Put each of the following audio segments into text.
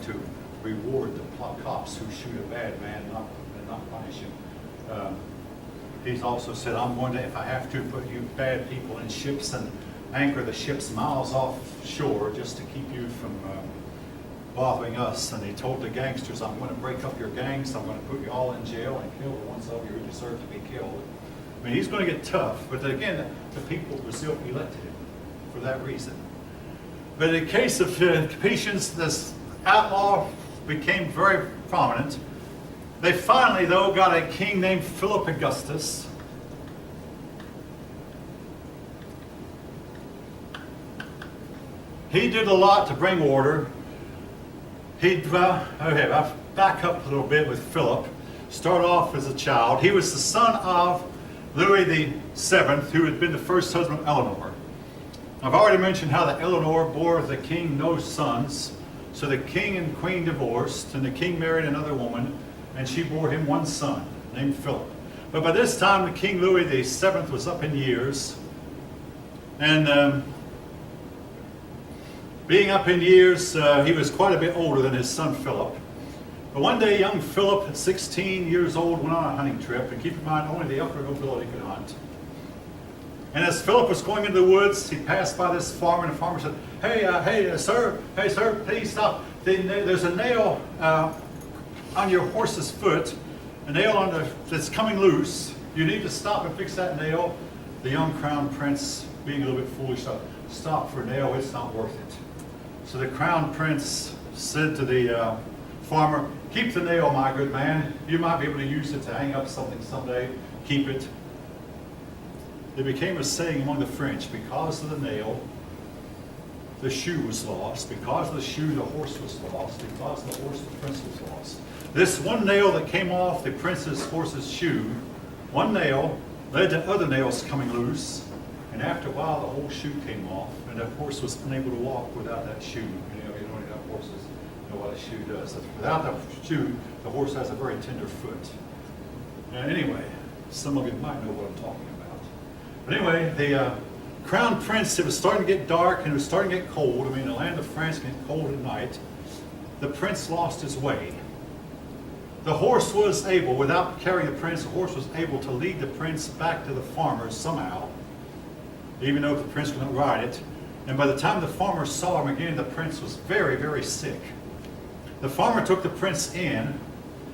to reward the cops who shoot a bad man and not punish him. He's also said, I'm going to, if I have to, put you bad people in ships and anchor the ships miles offshore just to keep you from bothering us. And he told the gangsters, I'm going to break up your gangs, I'm going to put you all in jail and kill the ones of you who deserve to be killed. I mean, he's going to get tough, but again, the people of Brazil elected him for that reason. But in the case of Capetians, this outlaw became very prominent. They finally, though, got a king named Philip Augustus. He did a lot to bring order. I'll back up a little bit with Philip. Start off as a child. He was the son of Louis VII, who had been the first husband of Eleanor. I've already mentioned how that Eleanor bore the king no sons. So the king and queen divorced, and the king married another woman, and she bore him one son named Philip. But by this time, the King Louis VII was up in years. And being up in years, he was quite a bit older than his son Philip. But one day, young Philip, at 16 years old, went on a hunting trip. And keep in mind, only the upper nobility could hunt. And as Philip was going into the woods, he passed by this farmer, and the farmer said, hey, sir, please stop. There's a nail on your horse's foot, a nail that's coming loose. You need to stop and fix that nail. The young crown prince, being a little bit foolish, thought, stop for a nail, it's not worth it. So the crown prince said to the farmer, keep the nail, my good man. You might be able to use it to hang up something someday. Keep it. It became a saying among the French, because of the nail, the shoe was lost. Because of the shoe, the horse was lost. Because of the horse, the prince was lost. This one nail that came off the prince's horse's shoe, one nail led to other nails coming loose. And after a while, the whole shoe came off, and the horse was unable to walk without that shoe. You know how horses know what a shoe does. Without the shoe, the horse has a very tender foot. Anyway, some of you might know what I'm talking about. But anyway, the crown prince, it was starting to get dark and it was starting to get cold. I mean, the land of France can get cold at night. The prince lost his way. The horse was able, without carrying the prince, the horse was able to lead the prince back to the farmers somehow, even though the prince could not ride it. And by the time the farmers saw him again, the prince was very, very sick. The farmer took the prince in,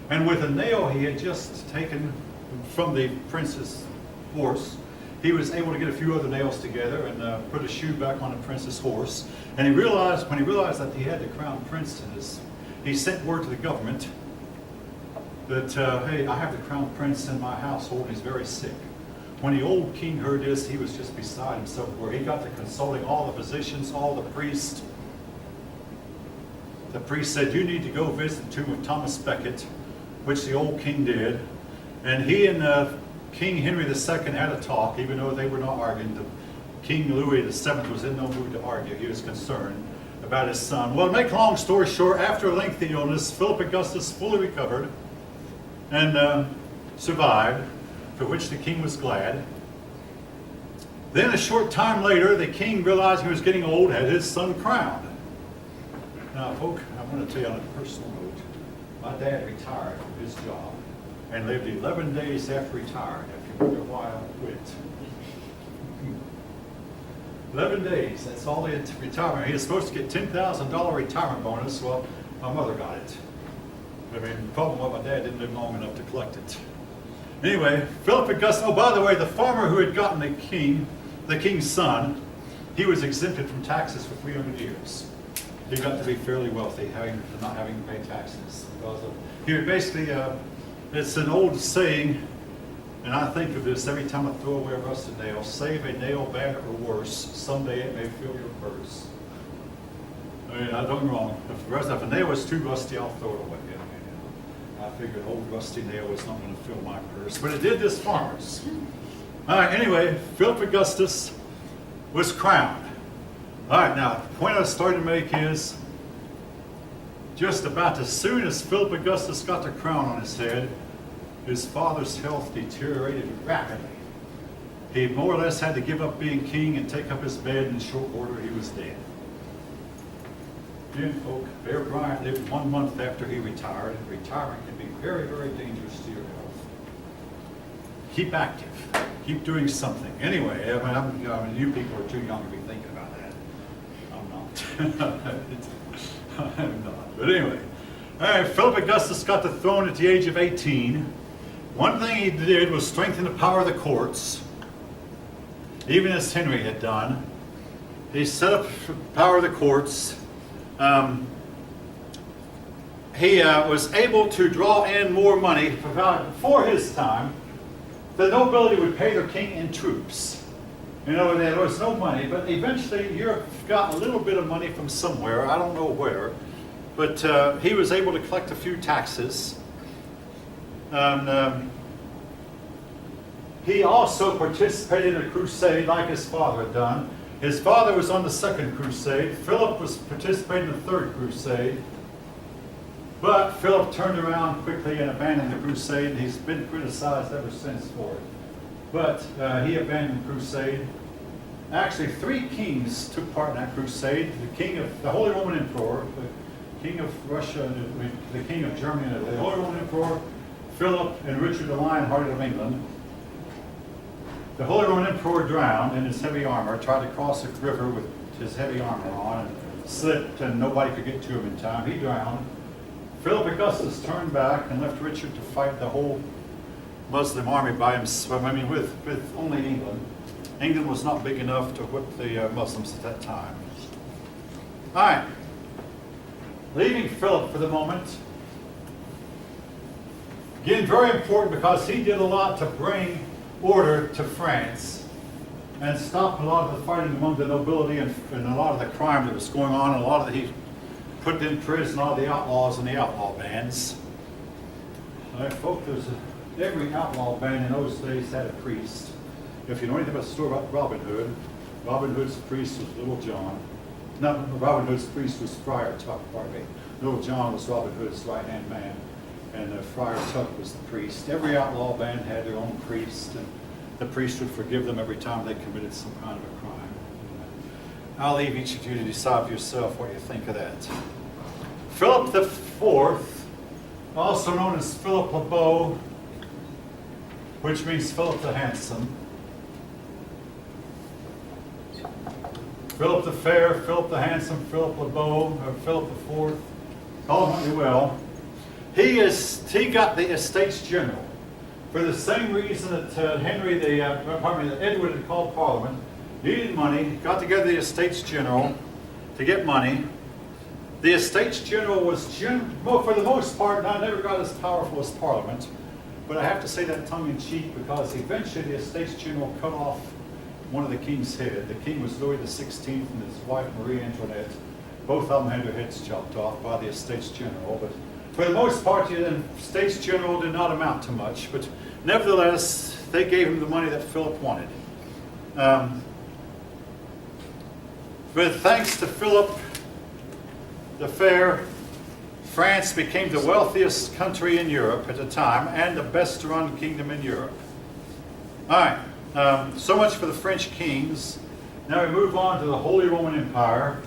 and with a nail he had just taken from the prince's horse, he was able to get a few other nails together and put a shoe back on the prince's horse. And when he realized that he had the crown prince in his, he sent word to the government that, hey, I have the crown prince in my household, he's very sick. When the old king heard this, he was just beside himself, where he got to consulting all the physicians, all the priests. The priest said, you need to go visit the tomb of Thomas Becket, which the old king did. And he and King Henry II had a talk, even though they were not arguing. King Louis VII was in no mood to argue. He was concerned about his son. Well, to make a long story short, after a lengthy illness, Philip Augustus fully recovered and survived, for which the king was glad. Then a short time later, the king, realizing he was getting old, had his son crowned. Now, folks, I want to tell you on a personal note, my dad retired from his job and lived 11 days after retired. If you wonder why I quit. 11 days, that's all the retirement. He was supposed to get $10,000 retirement bonus. Well, my mother got it. I mean, the problem was my dad didn't live long enough to collect it. Anyway, Philip Augustus, oh, by the way, the farmer who had gotten the king's son, he was exempted from taxes for 300 years. He got to be fairly wealthy, not having to pay taxes. Because of, he would basically, it's an old saying, and I think of this every time I throw away a rusted nail: save a nail, bad or worse, someday it may fill your purse. I mean, don't get me wrong, if a nail is too rusty, I'll throw it away. I figured an old rusty nail was not going to fill my purse, but it did this farmer's. All right, anyway, Philip Augustus was crowned. All right, now, the point I was starting to make is, just about as soon as Philip Augustus got the crown on his head, his father's health deteriorated rapidly. He more or less had to give up being king and take up his bed, and in short order he was dead. Again, folk, Bear Bryant lived 1 month after he retired. Retirement can be very, very dangerous to your health. Keep active. Keep doing something. Anyway, I mean, you people are too young to be thinking about that. I'm not. I'm not. But anyway, all right, Philip Augustus got the throne at the age of 18. One thing he did was strengthen the power of the courts, even as Henry had done. He set up the power of the courts. He was able to draw in more money. For his time, the nobility would pay their king in troops. You know, there was no money, but eventually Europe got a little bit of money from somewhere, I don't know where, but he was able to collect a few taxes. He also participated in a crusade like his father had done. His father was on the Second Crusade. Philip was participating in the Third Crusade. But Philip turned around quickly and abandoned the crusade, and he's been criticized ever since for it. But he abandoned the crusade. Actually, 3 kings took part in that crusade. The Holy Roman Emperor, the King of Russia, the King of Germany, and the Holy Roman Emperor, Philip, and Richard the Lionhearted of England. The Holy Roman Emperor drowned in his heavy armor, tried to cross a river with his heavy armor on, and slipped, and nobody could get to him in time. He drowned. Philip Augustus turned back and left Richard to fight the whole Muslim army by himself. I mean, with only England. England was not big enough to whip the Muslims at that time. All right. Leaving Philip for the moment. Again, very important because he did a lot to bring order to France and stop a lot of the fighting among the nobility and a lot of the crime that was going on. A lot of he put in prison all the outlaws and the outlaw bands. All right, folks, every outlaw band in those days had a priest. If you know anything about the story about Robin Hood, Robin Hood's priest was Little John. Not Robin Hood's priest was Friar Tuck, pardon me. Little John was Robin Hood's right-hand man, and Friar Tuck was the priest. Every outlaw band had their own priest, and the priest would forgive them every time they committed some kind of a crime. I'll leave each of you to decide for yourself what you think of that. Philip the Fourth, also known as Philip le Beau, which means Philip the Handsome. Philip the Fair, Philip the Handsome, Philip le Beau, or Philip the Fourth, call him what you will. He got the Estates General for the same reason that that Edward had called Parliament. Needed money, got together the Estates General to get money. The Estates General was, for the most part, I never got as powerful as Parliament, but I have to say that tongue-in-cheek because eventually the Estates General cut off one of the king's head. The king was Louis XVI and his wife Marie Antoinette. Both of them had their heads chopped off by the Estates General, but for the most part, the Estates General did not amount to much, but nevertheless, they gave him the money that Philip wanted. But thanks to Philip the Fair, France became the wealthiest country in Europe at the time and the best run kingdom in Europe. All right, so much for the French kings. Now we move on to the Holy Roman Empire,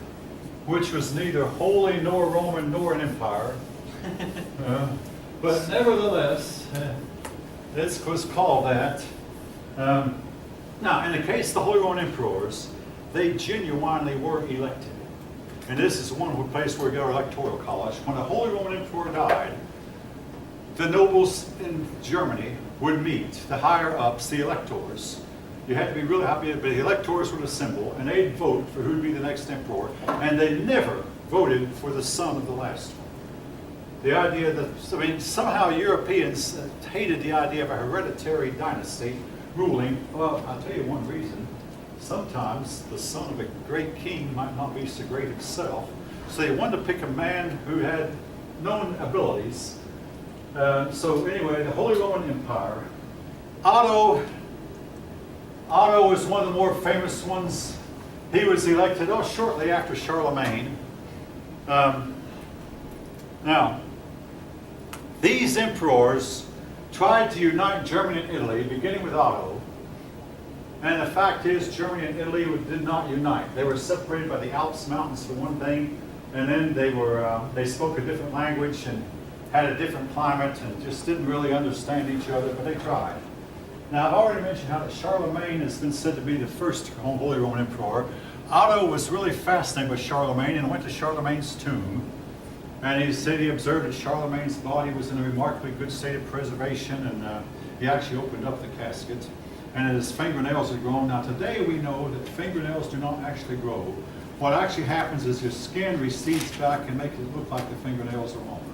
which was neither holy nor Roman nor an empire. But nevertheless, this was called that. Now, in the case of the Holy Roman Emperors, they genuinely were elected. And this is one place where we go to electoral college. When the Holy Roman Emperor died, the nobles in Germany would meet, the higher ups, the electors. You had to be really happy, but the electors would assemble, and they'd vote for who would be the next emperor, and they never voted for the son of the last one. The idea that, somehow Europeans hated the idea of a hereditary dynasty ruling. Well, I'll tell you one reason. Sometimes the son of a great king might not be so great himself. So they wanted to pick a man who had known abilities. So anyway, the Holy Roman Empire. Otto was one of the more famous ones. He was elected shortly after Charlemagne. Now, these emperors tried to unite Germany and Italy, beginning with Otto. And the fact is, Germany and Italy did not unite. They were separated by the Alps mountains for one thing, And then they spoke a different language and had a different climate and just didn't really understand each other, but they tried. Now, I've already mentioned how that Charlemagne has been said to be the first Holy Roman Emperor. Otto was really fascinated with Charlemagne and went to Charlemagne's tomb. And he said he observed that Charlemagne's body was in a remarkably good state of preservation, and he actually opened up the casket. And his fingernails had grown. Now, today we know that fingernails do not actually grow. What actually happens is your skin recedes back and makes it look like the fingernails are longer.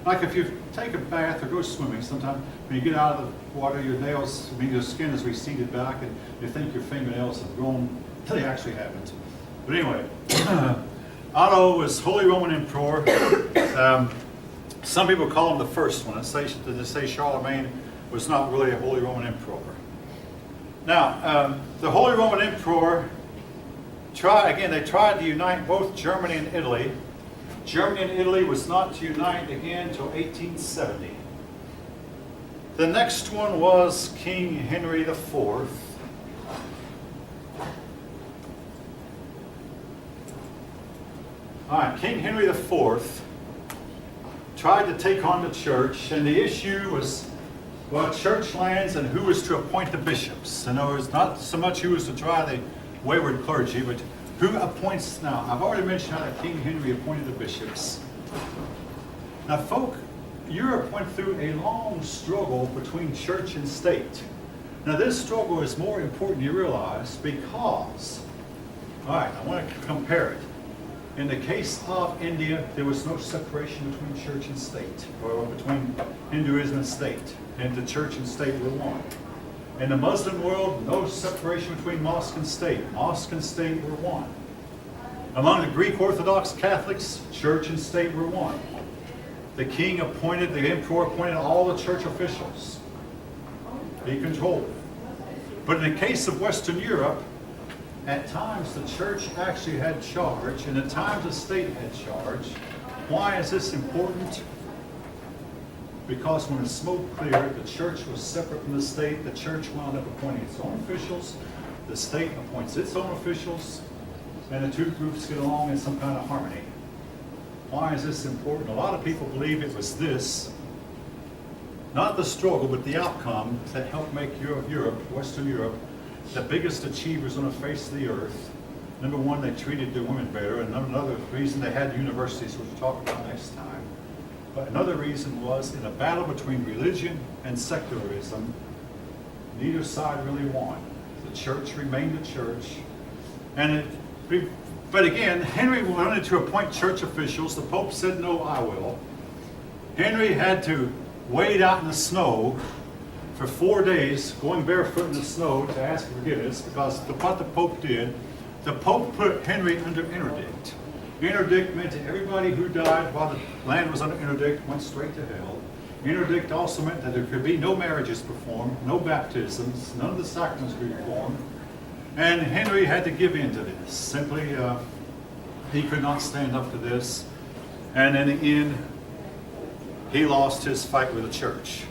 Like if you take a bath or go swimming, sometimes when you get out of the water, your skin is receded back, and you think your fingernails have grown until they actually haven't. But anyway, Otto was Holy Roman Emperor. Some people call him the first one. They say Charlemagne was not really a Holy Roman Emperor. Now, the Holy Roman Emperor tried to unite both Germany and Italy. Germany and Italy was not to unite again until 1870. The next one was King Henry IV. All right, King Henry IV tried to take on the church, and the issue was, well, church lands and who was to appoint the bishops. In other words, not so much who was to try the wayward clergy, but who appoints. Now, I've already mentioned how that King Henry appointed the bishops. Now, folk, Europe went through a long struggle between church and state. Now, this struggle is more important than you realize because, all right, I want to compare it. In the case of India, there was no separation between church and state, or between Hinduism and state, and the church and state were one. In the Muslim world, no separation between mosque and state. Mosque and state were one. Among the Greek Orthodox Catholics, church and state were one. The emperor appointed all the church officials. He controlled it. But in the case of Western Europe, at times the church actually had charge, and at times the state had charge. Why is this important? Because when the smoke cleared, the church was separate from the state. The church wound up appointing its own officials. The state appoints its own officials. And the two groups get along in some kind of harmony. Why is this important? A lot of people believe it was this, not the struggle, but the outcome that helped make Europe, Western Europe, the biggest achievers on the face of the earth. Number one, they treated the women better, and another reason they had universities, which we'll talk about next time. But another reason was in a battle between religion and secularism, neither side really won. The church remained the church. But again, Henry wanted to appoint church officials. The Pope said, no, I will. Henry had to wade out in the snow for 4 days, going barefoot in the snow to ask forgiveness, because what the Pope did, the Pope put Henry under interdict. Interdict meant that everybody who died while the land was under interdict went straight to hell. Interdict also meant that there could be no marriages performed, no baptisms, none of the sacraments could be performed. And Henry had to give in to this. Simply, he could not stand up to this. And in the end, he lost his fight with the church.